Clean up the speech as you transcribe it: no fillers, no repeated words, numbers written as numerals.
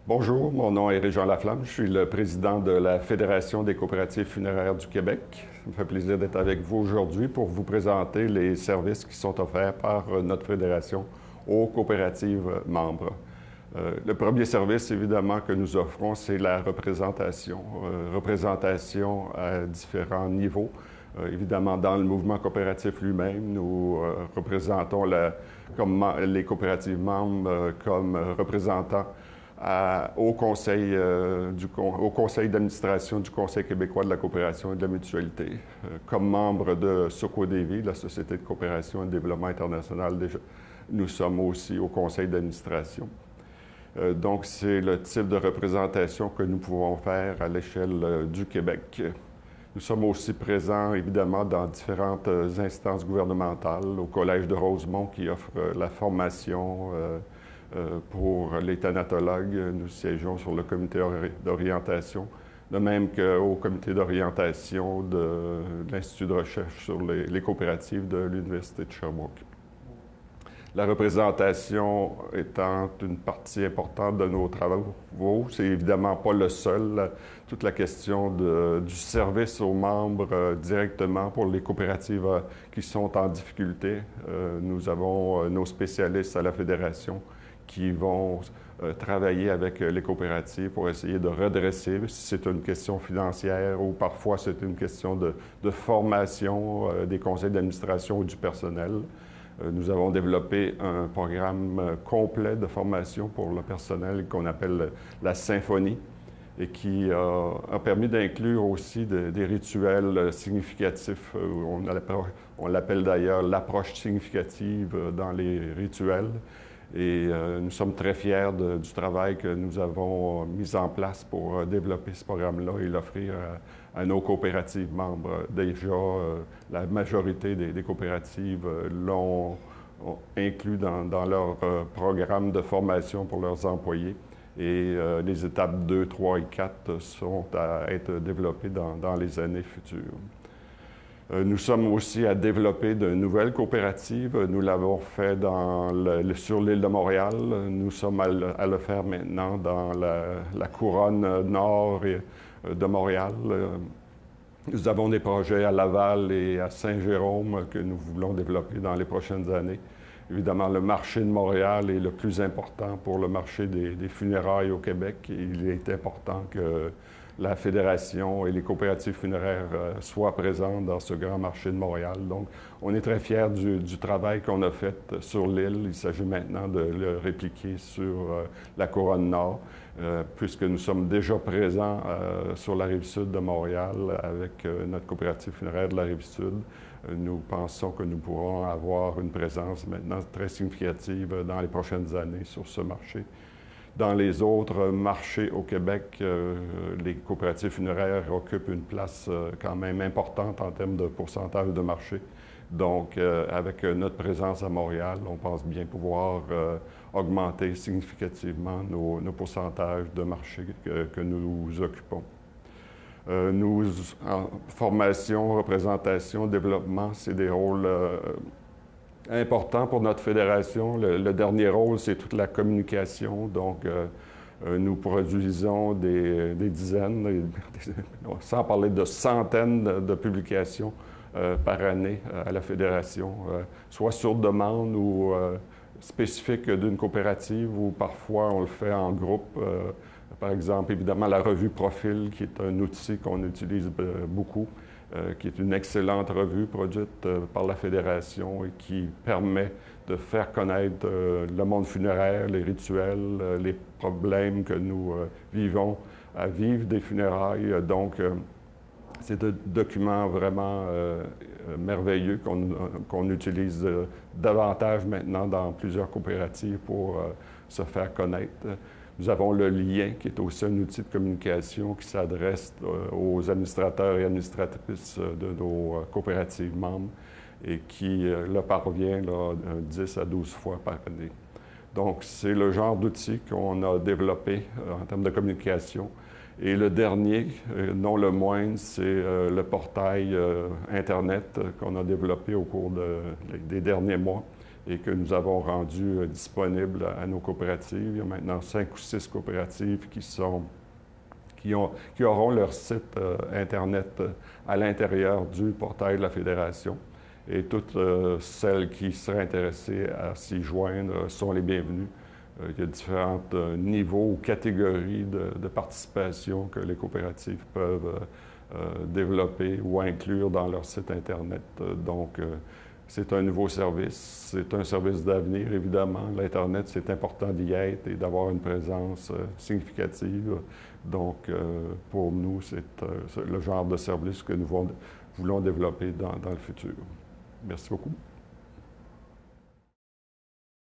Bonjour, mon nom est Régent Laflamme. Je suis le président de la Fédération des coopératives funéraires du Québec. Ça me fait plaisir d'être avec vous aujourd'hui pour vous présenter les services qui sont offerts par notre fédération aux coopératives membres. Le premier service, évidemment, que nous offrons, c'est la représentation. Représentation à différents niveaux. Évidemment, dans le mouvement coopératif lui-même, nous représentons les coopératives membres comme représentants au conseil, au conseil d'administration du Conseil québécois de la coopération et de la mutualité. Comme membre de SOCODEVI, la Société de coopération et de développement international, nous sommes aussi au conseil d'administration. Donc, c'est le type de représentation que nous pouvons faire à l'échelle du Québec. Nous sommes aussi présents, évidemment, dans différentes instances gouvernementales, au Collège de Rosemont qui offre la formation pour les thanatologues. Nous siégeons sur le comité d'orientation, de même qu'au comité d'orientation de l'Institut de recherche sur les coopératives de l'Université de Sherbrooke. La représentation étant une partie importante de nos travaux, c'est évidemment pas le seul. Toute la question du service aux membres directement pour les coopératives qui sont en difficulté. Nous avons nos spécialistes à la Fédération qui vont travailler avec les coopératives pour essayer de redresser, si c'est une question financière ou parfois c'est une question de formation des conseils d'administration ou du personnel. Nous avons développé un programme complet de formation pour le personnel qu'on appelle la Symphonie et qui a permis d'inclure aussi des rituels significatifs. On l'appelle d'ailleurs l'approche significative dans les rituels. Et nous sommes très fiers du travail que nous avons mis en place pour développer ce programme-là et l'offrir à nos coopératives membres. Déjà, la majorité des coopératives l'ont inclus dans leur programme de formation pour leurs employés. Et les étapes 2, 3 et 4 sont à être développées dans les années futures. Nous sommes aussi à développer de nouvelles coopératives. Nous l'avons fait sur l'île de Montréal. Nous sommes à le faire maintenant dans la couronne nord de Montréal. Nous avons des projets à Laval et à Saint-Jérôme que nous voulons développer dans les prochaines années. Évidemment, le marché de Montréal est le plus important pour le marché des funérailles au Québec. Il est important que la Fédération et les coopératives funéraires soient présentes dans ce grand marché de Montréal. Donc, on est très fiers du travail qu'on a fait sur l'île. Il s'agit maintenant de le répliquer sur la couronne nord, puisque nous sommes déjà présents sur la rive sud de Montréal avec notre coopérative funéraire de la rive sud. Nous pensons que nous pourrons avoir une présence maintenant très significative dans les prochaines années sur ce marché. Dans les autres marchés au Québec, les coopératives funéraires occupent une place quand même importante en termes de pourcentage de marché. Donc, avec notre présence à Montréal, on pense bien pouvoir augmenter significativement nos pourcentages de marché que nous occupons. Nous, en formation, représentation, développement, c'est des rôles important pour notre fédération. Le dernier rôle, c'est toute la communication. Donc, nous produisons des dizaines, sans parler de centaines de publications par année à la fédération, soit sur demande ou spécifique d'une coopérative, ou parfois on le fait en groupe. Par exemple, évidemment, la revue Profil, qui est un outil qu'on utilise beaucoup, qui est une excellente revue produite par la Fédération et qui permet de faire connaître le monde funéraire, les rituels, les problèmes que nous vivons à vivre des funérailles. Donc, c'est un document vraiment merveilleux qu'on utilise davantage maintenant dans plusieurs coopératives pour se faire connaître. Nous avons le lien, qui est aussi un outil de communication qui s'adresse aux administrateurs et administratrices de nos coopératives membres et qui leur parvient 10 à 12 fois par année. Donc, c'est le genre d'outil qu'on a développé en termes de communication. Et le dernier, non le moindre, c'est le portail Internet qu'on a développé au cours des derniers mois et que nous avons rendu disponible à nos coopératives. Il y a maintenant 5 ou 6 coopératives qui auront leur site Internet à l'intérieur du portail de la Fédération. Et toutes celles qui seraient intéressées à s'y joindre sont les bienvenues. Il y a différents niveaux ou catégories de participation que les coopératives peuvent développer ou inclure dans leur site Internet. Donc, c'est un nouveau service. C'est un service d'avenir, évidemment. L'Internet, c'est important d'y être et d'avoir une présence significative. Donc, pour nous, c'est le genre de service que nous voulons développer dans le futur. Merci beaucoup.